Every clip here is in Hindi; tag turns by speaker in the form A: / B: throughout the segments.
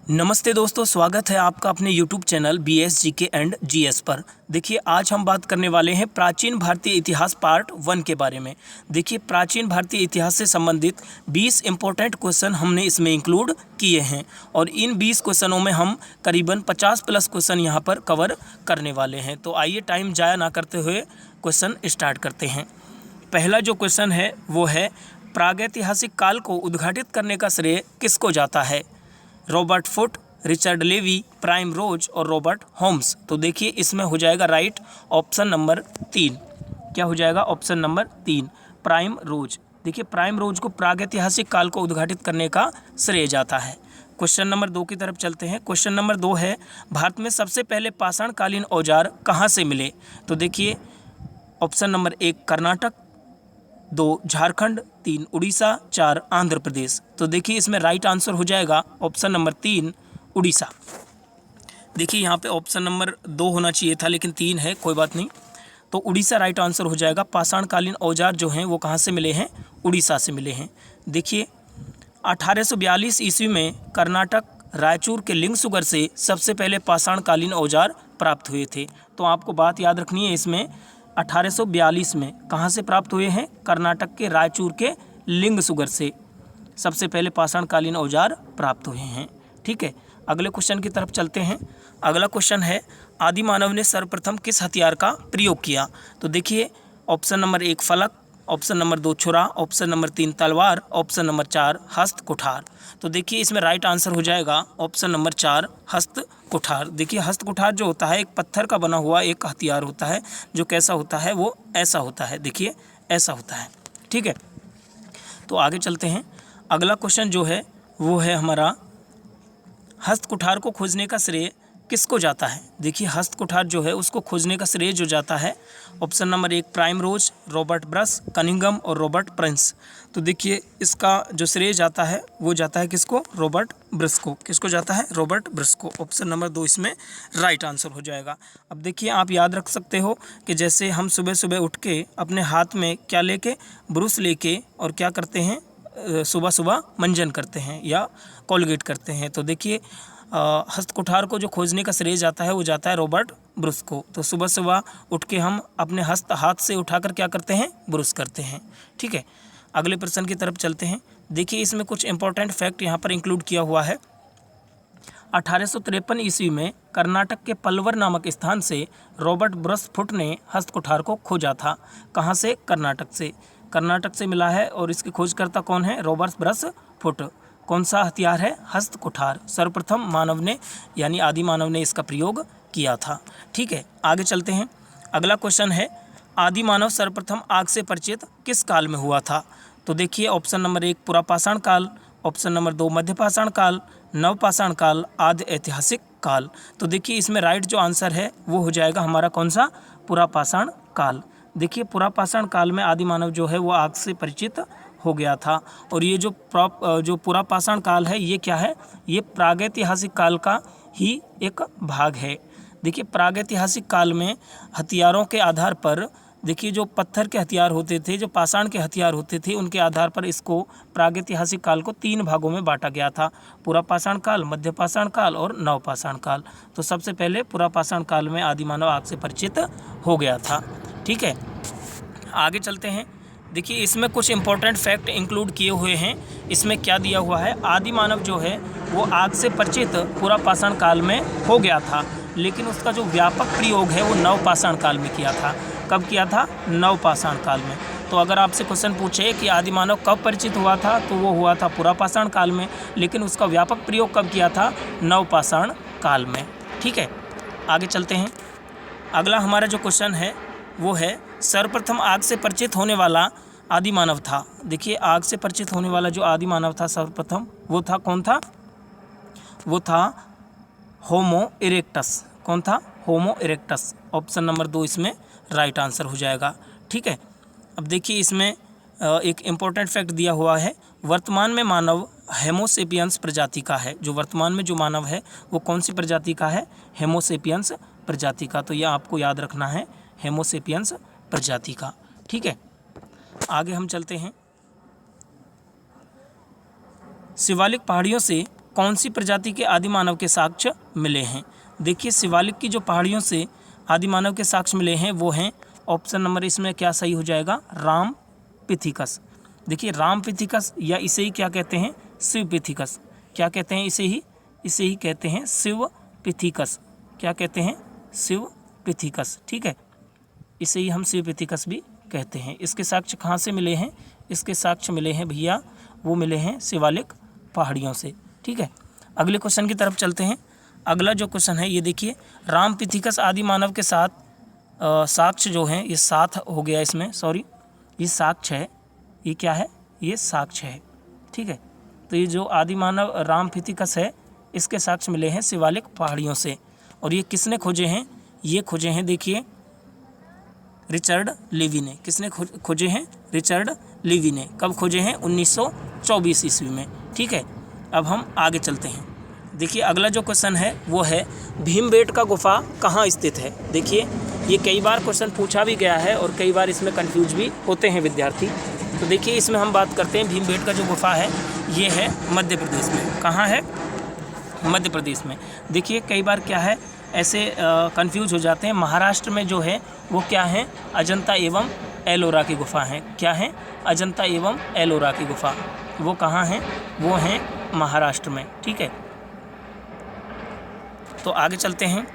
A: नमस्ते दोस्तों, स्वागत है आपका अपने YouTube channel BS GK and GS पर। देखिए, आज हम बात करने वाले हैं प्राचीन भारतीय इतिहास पार्ट 1 के बारे में। देखिए, प्राचीन भारतीय इतिहास से संबंधित 20 इम्पोर्टेंट क्वेश्चन हमने इसमें इंक्लूड किए हैं और इन 20 क्वेश्चनों में हम करीबन 50 प्लस क्वेश्चन यहाँ पर कवर करने वाले हैं। तो आइए टाइम ज़ाया ना करते हुए क्वेश्चन स्टार्ट करते हैं। पहला जो क्वेश्चन है वो है, प्रागैतिहासिक काल को उद्घाटित करने का श्रेय किसको जाता है? Robert Foote, Richard Levy, Primrose और रॉबर्ट होम्स। तो देखिए, इसमें हो जाएगा राइट ऑप्शन नंबर 3। क्या हो जाएगा? ऑप्शन नंबर 3, प्राइम रोज। देखिए, प्राइम रोज को प्रागैतिहासिक काल को उद्घाटित करने का श्रेय जाता है। क्वेश्चन नंबर 2 की तरफ चलते हैं। क्वेश्चन नंबर 2 है, भारत में सबसे पहले पाषाणकालीन औजार कहाँ से मिले? तो देखिए, ऑप्शन नंबर 1 कर्नाटक, 2 झारखंड, 3 उड़ीसा, 4 आंध्र प्रदेश। तो देखिए, इसमें राइट आंसर हो जाएगा ऑप्शन नंबर 3 उड़ीसा। देखिए, यहाँ पे ऑप्शन नंबर 2 होना चाहिए था लेकिन 3 है, कोई बात नहीं। तो उड़ीसा राइट आंसर हो जाएगा। पाषाणकालीन औजार जो हैं वो कहाँ से मिले हैं? उड़ीसा से मिले हैं। देखिए, 1842 ईस्वी में कर्नाटक रायचूर के लिंगसुगर से सबसे पहले पाषाणकालीन औजार प्राप्त हुए थे। तो आपको बात याद रखनी है, इसमें 1842 में कहाँ से प्राप्त हुए हैं? कर्नाटक के रायचूर के लिंगसुगर से सबसे पहले पाषाणकालीन औजार प्राप्त हुए हैं। ठीक है, अगले क्वेश्चन की तरफ चलते हैं। अगला क्वेश्चन है, आदि मानव ने सर्वप्रथम किस हथियार का प्रयोग किया? तो देखिए, ऑप्शन नंबर 1 फलक, ऑप्शन नंबर 2 छुरा, ऑप्शन नंबर 3 तलवार, ऑप्शन नंबर 4 हस्त कुठार। तो देखिए, इसमें राइट आंसर हो जाएगा ऑप्शन नंबर 4 हस्त कुठार। देखिए, हस्त कुठार जो होता है एक पत्थर का बना हुआ एक हथियार होता है, जो कैसा होता है? वो ऐसा होता है। देखिए, ऐसा होता है। ठीक है, तो आगे चलते हैं। अगला क्वेश्चन जो है वो है हमारा, हस्त कुठार को खोजने का श्रेय किसको जाता है? देखिए, हस्त कुठार जो है उसको खोजने का श्रेय जो जाता है, ऑप्शन नंबर 1 प्राइम रोज, रॉबर्ट ब्रस, कनिंघम और रॉबर्ट प्रिंस। तो देखिए, इसका जो श्रेय जाता है वो जाता है किसको? रॉबर्ट ब्रस को। किसको जाता है? रॉबर्ट ब्रस को। ऑप्शन नंबर 2 इसमें राइट आंसर हो जाएगा। अब देखिए, आप याद रख सकते हो कि जैसे हम सुबह सुबह उठ के अपने हाथ में क्या लेके? ब्रश लेके, और क्या करते हैं? सुबह सुबह मंजन करते हैं या कोलगेट करते हैं। तो देखिए, हस्त कुठार को जो खोजने का श्रेय जाता है वो जाता है रॉबर्ट ब्रुस को। तो सुबह सुबह उठ के हम अपने हस्त हाथ से उठाकर क्या करते हैं? ब्रुश करते हैं। ठीक है, अगले प्रश्न की तरफ चलते हैं। देखिए, इसमें कुछ इंपॉर्टेंट फैक्ट यहाँ पर इंक्लूड किया हुआ है। 1853 ईस्वी में कर्नाटक के पलवर नामक स्थान से रॉबर्ट ब्रस फुट ने हस्त कुठार को खोजा था। कहाँ से? कर्नाटक से। कर्नाटक से मिला है और इसकी खोजकर्ता कौन है? Robert brush foot. कौन सा हथियार है? हस्त कुठार। सर्वप्रथम मानव ने यानी आदि मानव ने इसका प्रयोग किया था। ठीक है, आगे चलते हैं। अगला क्वेश्चन है, आदि मानव सर्वप्रथम आग से परिचित किस काल में हुआ था? तो देखिए, ऑप्शन नंबर 1 पुरापाषाण काल, ऑप्शन नंबर 2 मध्यपाषाण काल, नवपाषाण काल, आदि ऐतिहासिक काल। तो देखिए, इसमें राइट जो आंसर है वो हो जाएगा हमारा कौन सा? पुरापाषाण काल। देखिए, पुरापाषाण काल में आदि मानव जो है वो आग से परिचित हो गया था। और ये जो पुरापाषाण काल है ये क्या है? ये प्रागैतिहासिक काल का ही एक भाग है। देखिए, प्रागैतिहासिक काल में हथियारों के आधार पर, देखिए, जो पत्थर के हथियार होते थे, जो पाषाण के हथियार होते थे, उनके आधार पर इसको प्रागैतिहासिक काल को 3 भागों में बांटा गया था। पुरापाषाण काल, मध्यपाषाण काल और नवपाषाण काल। तो सबसे पहले पुरापाषाण काल में आदि मानव आग से परिचित हो गया था। ठीक है, आगे चलते हैं। देखिए, इसमें कुछ इंपॉर्टेंट फैक्ट इंक्लूड किए हुए हैं। इसमें क्या दिया हुआ है? आदि मानव जो है वो आग से परिचित पुरापाषाण काल में हो गया था, लेकिन उसका जो व्यापक प्रयोग है वो नवपाषाण काल में किया था। कब किया था? नवपाषाण काल में। तो अगर आपसे क्वेश्चन पूछे कि आदि मानव कब परिचित हुआ था, तो वो हुआ था पुरापाषाण काल में, लेकिन उसका व्यापक प्रयोग कब किया था? नवपाषाण काल में। ठीक है, आगे चलते हैं। अगला हमारा जो क्वेश्चन है वो है, सर्वप्रथम आग से परिचित होने वाला आदि मानव था। देखिए, आग से परिचित होने वाला जो आदि मानव था सर्वप्रथम, वो था कौन था? वो था होमो इरेक्टस। कौन था? होमो इरेक्टस। ऑप्शन नंबर 2 इसमें राइट आंसर हो जाएगा। ठीक है, अब देखिए, इसमें एक इम्पॉर्टेंट फैक्ट दिया हुआ है। वर्तमान में मानव हेमोसेपियंस प्रजाति का है। जो वर्तमान में जो मानव है वो कौन सी प्रजाति का है? हेमोसेपियंस प्रजाति का। तो यह आपको याद रखना है, हेमोसेपियंस प्रजाति का। ठीक है, आगे हम चलते हैं। शिवालिक पहाड़ियों से कौन सी प्रजाति के आदि मानव के साक्ष्य मिले हैं? देखिए शिवालिक की जो पहाड़ियों से आदि मानव के साक्ष्य मिले हैं वो हैं ऑप्शन नंबर, इसमें क्या सही हो जाएगा, रामपिथिकस। देखिए रामपिथिकस या इसे ही क्या कहते हैं, शिवपिथिकस। क्या कहते हैं, इसे ही कहते हैं शिवपिथिकस। क्या कहते हैं, शिवपिथिकस। ठीक है, इसे ही हम शिवपिथिकस भी कहते हैं। इसके साक्ष्य कहाँ से मिले हैं? इसके साक्ष्य मिले हैं भैया, वो मिले हैं शिवालिक पहाड़ियों से। ठीक है, अगले क्वेश्चन की तरफ चलते हैं। अगला जो क्वेश्चन है ये देखिए, रामपिथिकस आदि मानव के साथ साक्ष्य जो हैं, ये 7 हो गया इसमें, सॉरी ये साक्ष्य है, ये क्या है, ये साक्ष्य है। ठीक है, तो ये जो आदि मानव रामपिथिकस है इसके साक्ष्य मिले हैं शिवालिक पहाड़ियों से। और ये किसने खोजे हैं? ये खोजे हैं देखिए रिचर्ड लीवी ने। किसने खोजे हैं? रिचर्ड लीवी ने। कब खोजे हैं? 1924 ईस्वी में। ठीक है, अब हम आगे चलते हैं। देखिए अगला जो क्वेश्चन है वो है भीमबेटका गुफा कहाँ स्थित है? देखिए ये कई बार क्वेश्चन पूछा भी गया है और कई बार इसमें कंफ्यूज भी होते हैं विद्यार्थी। तो देखिए इसमें हम बात करते हैं भीमबेटका जो गुफा है ये है मध्य प्रदेश में। कहाँ है? मध्य प्रदेश में। देखिए कई बार क्या है ऐसे कंफ्यूज हो जाते हैं। महाराष्ट्र में जो है वो क्या है, अजंता एवं एलोरा की गुफा है। क्या है? अजंता एवं एलोरा की गुफा। वो कहाँ है? वो हैं महाराष्ट्र में। ठीक है, तो आगे चलते हैं।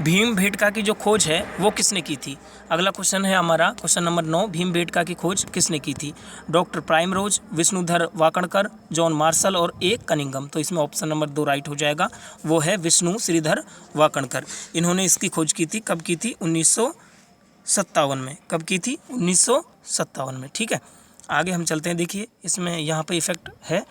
A: भीमबेटका की जो खोज है वो किसने की थी? अगला क्वेश्चन है हमारा क्वेश्चन नंबर 9, भीमबेटका की खोज किसने की थी? Doctor primrose, Vishnudhar Wakankar, John Marshall और ए कनिंघम। तो इसमें ऑप्शन नंबर 2 राइट हो जाएगा, वो है विष्णु श्रीधर वाकणकर। इन्होंने इसकी खोज की थी। कब की थी? 1957 में। कब की थी? 1957 में। ठीक है, आगे हम चलते हैं। देखिए इसमें यहाँ पर इफेक्ट है,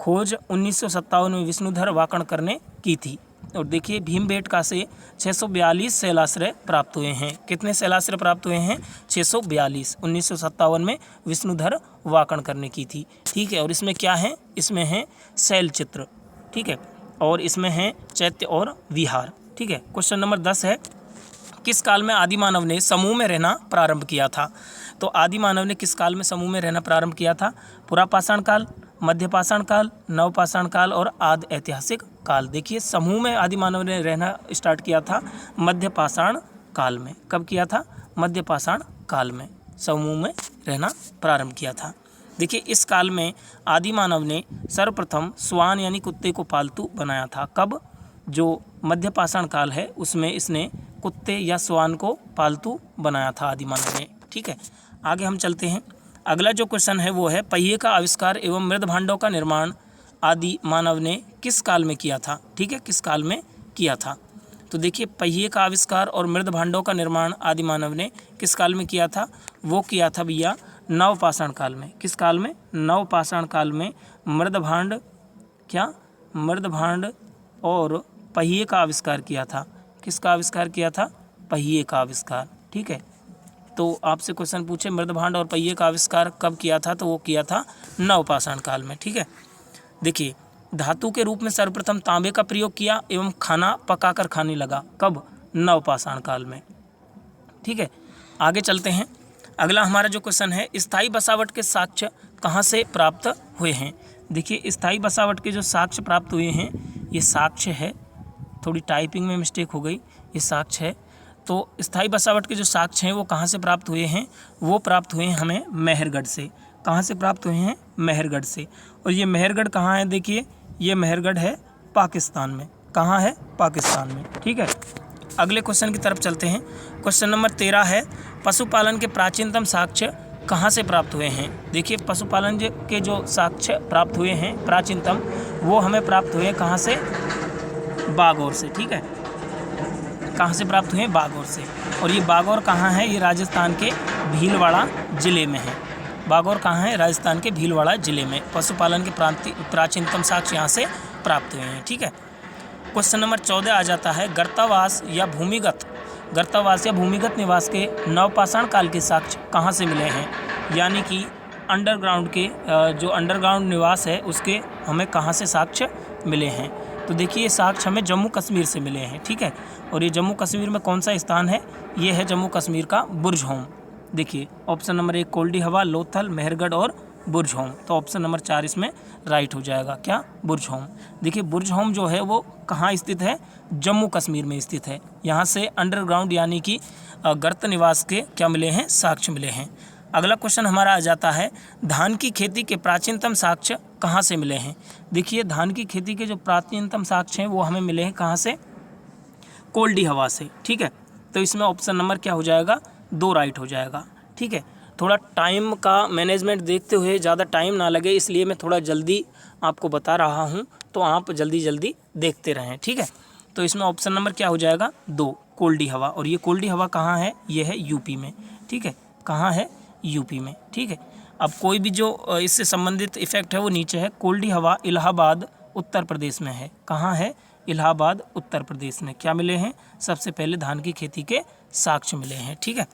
A: खोज 1957 में विष्णुधर वाकणकर ने की थी। और देखिए भीमबेटका से 642 शैलाश्रय प्राप्त हुए हैं। कितने शैलाश्रय प्राप्त हुए हैं? 642। 1957 में विष्णुधर वाकणकर ने की थी। ठीक है, और इसमें क्या है? इसमें है शैल चित्र। ठीक है, और इसमें है चैत्य और विहार। ठीक है, क्वेश्चन नंबर 10 है, किस काल में आदि मानव ने समूह में रहना प्रारंभ किया था? तो आदि मानव ने किस काल में समूह में रहना प्रारंभ किया था? पुरापाषाण काल, मध्यपाषाण काल, नवपाषाण काल और आदि ऐतिहासिक काल। देखिए समूह में आदि मानव ने रहना स्टार्ट किया था मध्यपाषाण काल में। कब किया था? मध्यपाषाण काल में समूह में रहना प्रारंभ किया था। देखिए इस काल में आदि मानव ने सर्वप्रथम श्वान यानी कुत्ते को पालतू बनाया था। कब? जो मध्यपाषाण काल है उसमें इसने कुत्ते या श्वान को पालतू बनाया था आदि मानव ने। ठीक है, आगे हम चलते हैं। अगला जो क्वेश्चन है वो है पहिए का आविष्कार एवं मृद भांडों का निर्माण आदि मानव ने किस काल में किया था? ठीक है, किस काल में किया था? तो देखिए पहिए का आविष्कार और मृद भांडों का निर्माण आदि मानव ने किस काल में किया था? वो किया था भैया नवपाषाण काल में। किस काल में? नवपाषाण काल में मृद भांड, क्या मृद भांड और पहिए का आविष्कार किया था। किसका आविष्कार किया था? पहिए का आविष्कार। ठीक है, तो आपसे क्वेश्चन पूछे मृद भांड और पहिए का आविष्कार कब किया था? तो वो किया था नवपाषाण काल में। ठीक है, देखिए धातु के रूप में सर्वप्रथम तांबे का प्रयोग किया एवं खाना पकाकर खाने लगा। कब? नवपाषाण काल में। ठीक है, आगे चलते हैं। अगला हमारा जो क्वेश्चन है, स्थायी बसावट के साक्ष्य कहाँ से प्राप्त हुए हैं? देखिए स्थायी बसावट के जो साक्ष्य प्राप्त हुए हैं, ये साक्ष्य है, थोड़ी टाइपिंग में मिस्टेक हो गई, ये साक्ष्य है। तो स्थायी बसावट के जो साक्ष्य हैं वो कहाँ से प्राप्त हुए हैं? वो प्राप्त हुए हैं हमें मेहरगढ़ से। कहाँ से प्राप्त हुए हैं? मेहरगढ़ से। और ये मेहरगढ़ कहाँ है? देखिए ये मेहरगढ़ है पाकिस्तान में। कहाँ है? पाकिस्तान में। ठीक है, अगले क्वेश्चन की तरफ चलते हैं। क्वेश्चन नंबर 13 है, पशुपालन के प्राचीनतम साक्ष्य कहाँ से प्राप्त हुए हैं? देखिए पशुपालन के जो साक्ष्य प्राप्त हुए हैं प्राचीनतम, वो हमें प्राप्त हुए कहाँ से? बागौर से। ठीक है, कहाँ से प्राप्त हुए? बागौर से। और ये बागौर कहाँ है? ये राजस्थान के भीलवाड़ा ज़िले में है। बागौर कहाँ है? राजस्थान के भीलवाड़ा ज़िले में पशुपालन के प्राचीनतम साक्ष्य यहाँ से प्राप्त हुए हैं। ठीक है, क्वेश्चन नंबर 14 आ जाता है, गर्तावास या भूमिगत निवास के नवपाषाण काल के साक्ष्य कहाँ से मिले हैं? यानी कि अंडरग्राउंड के जो अंडरग्राउंड निवास है उसके हमें कहाँ से साक्ष्य मिले हैं? तो देखिए ये साक्ष्य हमें जम्मू कश्मीर से मिले हैं। ठीक है, और ये जम्मू कश्मीर में कौन सा स्थान है? ये है जम्मू कश्मीर का बुर्ज होम। देखिए ऑप्शन नंबर 1 कोल्डी हवा, लोथल, मेहरगढ़ और बुर्जहोम। तो ऑप्शन नंबर 4 इसमें राइट हो जाएगा। क्या? बुर्जहोम। देखिए बुर्जहोम जो है वो कहाँ स्थित है? जम्मू कश्मीर में स्थित है। यहाँ से अंडरग्राउंड यानी कि गर्त निवास के क्या मिले हैं? साक्ष्य मिले हैं। अगला क्वेश्चन हमारा आ जाता है, धान की खेती के प्राचीनतम साक्ष्य कहाँ से मिले हैं? देखिए धान की खेती के जो प्राचीनतम साक्ष्य हैं वो हमें मिले हैं कहाँ से? कोल्डी हवा से। ठीक है, तो इसमें ऑप्शन नंबर क्या हो जाएगा? 2 राइट हो जाएगा। ठीक है, थोड़ा टाइम का मैनेजमेंट देखते हुए, ज़्यादा टाइम ना लगे इसलिए मैं थोड़ा जल्दी आपको बता रहा हूँ, तो आप जल्दी जल्दी देखते रहें। ठीक है, तो इसमें ऑप्शन नंबर क्या हो जाएगा? 2 कोल्डी हवा। और ये कोल्डी हवा कहाँ है? ये है यूपी में। ठीक है, कहाँ है? यूपी में। ठीक है, अब कोई भी जो इससे संबंधित इफेक्ट है वो नीचे है। कोल्डी हवा इलाहाबाद उत्तर प्रदेश में है। कहाँ है? इलाहाबाद उत्तर प्रदेश में। क्या मिले हैं? सबसे पहले धान की खेती के साक्ष्य मिले हैं। ठीक है,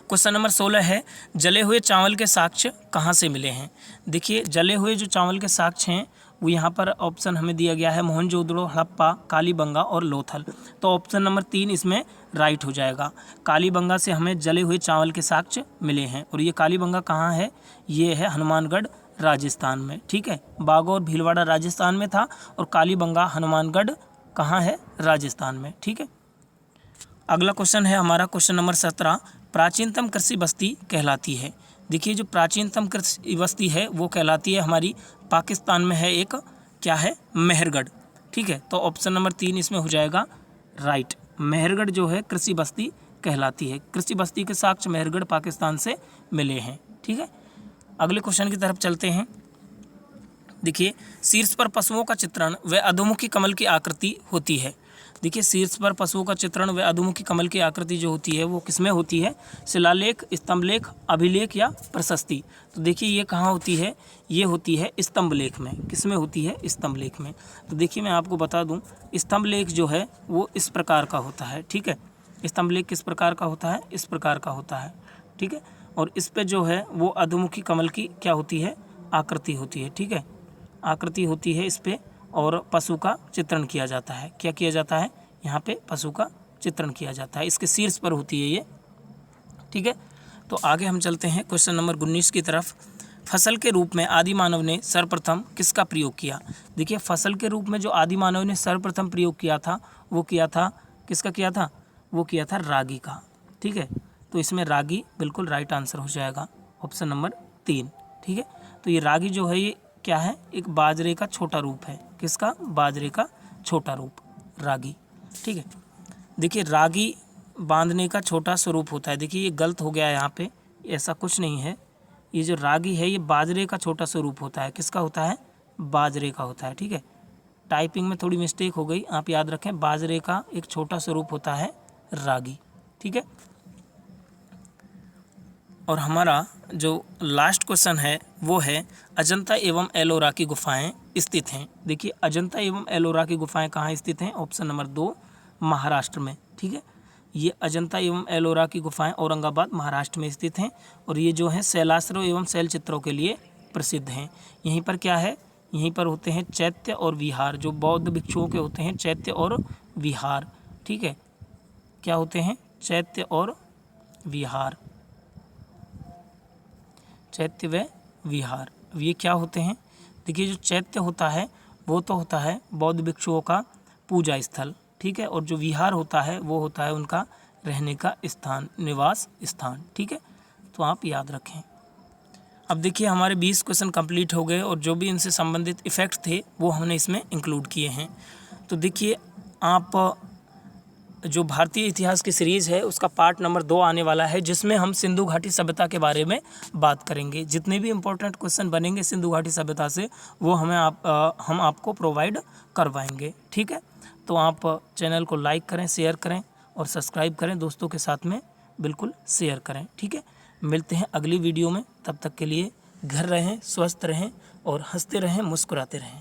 A: क्वेश्चन नंबर 16 है, जले हुए चावल के साक्ष्य कहाँ से मिले हैं? देखिए जले हुए जो चावल के साक्ष्य हैं वो यहाँ पर ऑप्शन हमें दिया गया है मोहनजोदड़ो, हड़प्पा, कालीबंगा और लोथल। तो ऑप्शन नंबर 3 इसमें राइट हो जाएगा। कालीबंगा से हमें जले हुए चावल के साक्ष्य मिले हैं। और ये कालीबंगा कहाँ है? ये है हनुमानगढ़ राजस्थान में। ठीक है, बागो और भीलवाड़ा राजस्थान में था और कालीबंगा हनुमानगढ़ कहाँ है? राजस्थान में। ठीक है, अगला क्वेश्चन है हमारा क्वेश्चन नंबर 17, प्राचीनतम कृषि बस्ती कहलाती है? देखिए जो प्राचीनतम कृषि बस्ती है वो कहलाती है हमारी पाकिस्तान में है एक, क्या है? मेहरगढ़। ठीक है, तो ऑप्शन नंबर 3 इसमें हो जाएगा राइट। मेहरगढ़ जो है कृषि बस्ती कहलाती है। कृषि बस्ती के साक्ष्य मेहरगढ़ पाकिस्तान से मिले हैं। ठीक है, अगले क्वेश्चन की तरफ चलते हैं। देखिए शीर्ष पर पशुओं का चित्रण व अधोमुखी कमल की आकृति होती है। देखिए शीर्ष पर पशुओं का चित्रण व अधोमुखी कमल की आकृति जो होती है वो किसमें होती है? शिलालेख, स्तंभलेख, अभिलेख या प्रशस्ति। तो देखिए ये कहाँ होती है? ये होती है स्तंभलेख में। किसमें होती है? स्तंभलेख में। तो देखिए मैं आपको बता दूं, स्तंभलेख जो है वो इस प्रकार का होता है। ठीक है, स्तंभलेख किस प्रकार का होता है? इस प्रकार का होता है। ठीक है, और इस पर जो है वो अधोमुखी कमल की क्या होती है? आकृति होती है। ठीक है, आकृति होती है इस पे और पशु का चित्रण किया जाता है। क्या किया जाता है? यहाँ पे पशु का चित्रण किया जाता है। इसके शीर्ष पर होती है ये। ठीक है, तो आगे हम चलते हैं क्वेश्चन नंबर 19 की तरफ। फसल के रूप में आदि मानव ने सर्वप्रथम किसका प्रयोग किया? देखिए फसल के रूप में जो आदि मानव ने सर्वप्रथम प्रयोग किया था वो किया था, किसका किया था? वो किया था रागी का। ठीक है, तो इसमें रागी बिल्कुल राइट आंसर हो जाएगा, ऑप्शन नंबर 3। ठीक है, तो ये रागी जो है ये क्या है? एक बाजरे का छोटा रूप है। किसका? बाजरे का छोटा रूप, रागी। ठीक है, देखिए रागी बांधने का छोटा स्वरूप होता है। देखिए ये गलत हो गया है यहाँ पे, ऐसा कुछ नहीं है। ये जो रागी है ये बाजरे का छोटा स्वरूप होता है। किसका होता है? बाजरे का होता है। ठीक है, टाइपिंग में थोड़ी मिस्टेक हो गई, आप याद रखें बाजरे का एक छोटा स्वरूप होता है रागी। ठीक है, और हमारा जो लास्ट क्वेश्चन है वो है अजंता एवं एलोरा की गुफाएं स्थित हैं। देखिए अजंता एवं एलोरा की गुफाएं कहाँ स्थित हैं? ऑप्शन नंबर 2 महाराष्ट्र में। ठीक है, ये अजंता एवं एलोरा की गुफाएं औरंगाबाद महाराष्ट्र में स्थित हैं और ये जो है शैलाश्रयों एवं शैल चित्रों के लिए प्रसिद्ध हैं। यहीं पर क्या है? यहीं पर होते हैं चैत्य और विहार, जो बौद्ध भिक्षुओं के होते हैं चैत्य और विहार। ठीक है, क्या होते हैं? चैत्य और विहार, चैत्य व विहार, ये क्या होते हैं? देखिए जो चैत्य होता है वो तो होता है बौद्ध भिक्षुओं का पूजा स्थल। ठीक है, और जो विहार होता है वो होता है उनका रहने का स्थान, निवास स्थान। ठीक है, तो आप याद रखें। अब देखिए हमारे 20 क्वेश्चन कंप्लीट हो गए और जो भी इनसे संबंधित इफ़ेक्ट थे वो हमने इसमें इंक्लूड किए हैं। तो देखिए आप जो भारतीय इतिहास की सीरीज़ है उसका पार्ट नंबर 2 आने वाला है, जिसमें हम सिंधु घाटी सभ्यता के बारे में बात करेंगे। जितने भी इम्पोर्टेंट क्वेश्चन बनेंगे सिंधु घाटी सभ्यता से वो हम आपको प्रोवाइड करवाएंगे। ठीक है, तो आप चैनल को लाइक करें, शेयर करें और सब्सक्राइब करें, दोस्तों के साथ में बिल्कुल शेयर करें। ठीक है, मिलते हैं अगली वीडियो में, तब तक के लिए घर रहें, स्वस्थ रहें और हंसते रहें, मुस्कुराते रहें।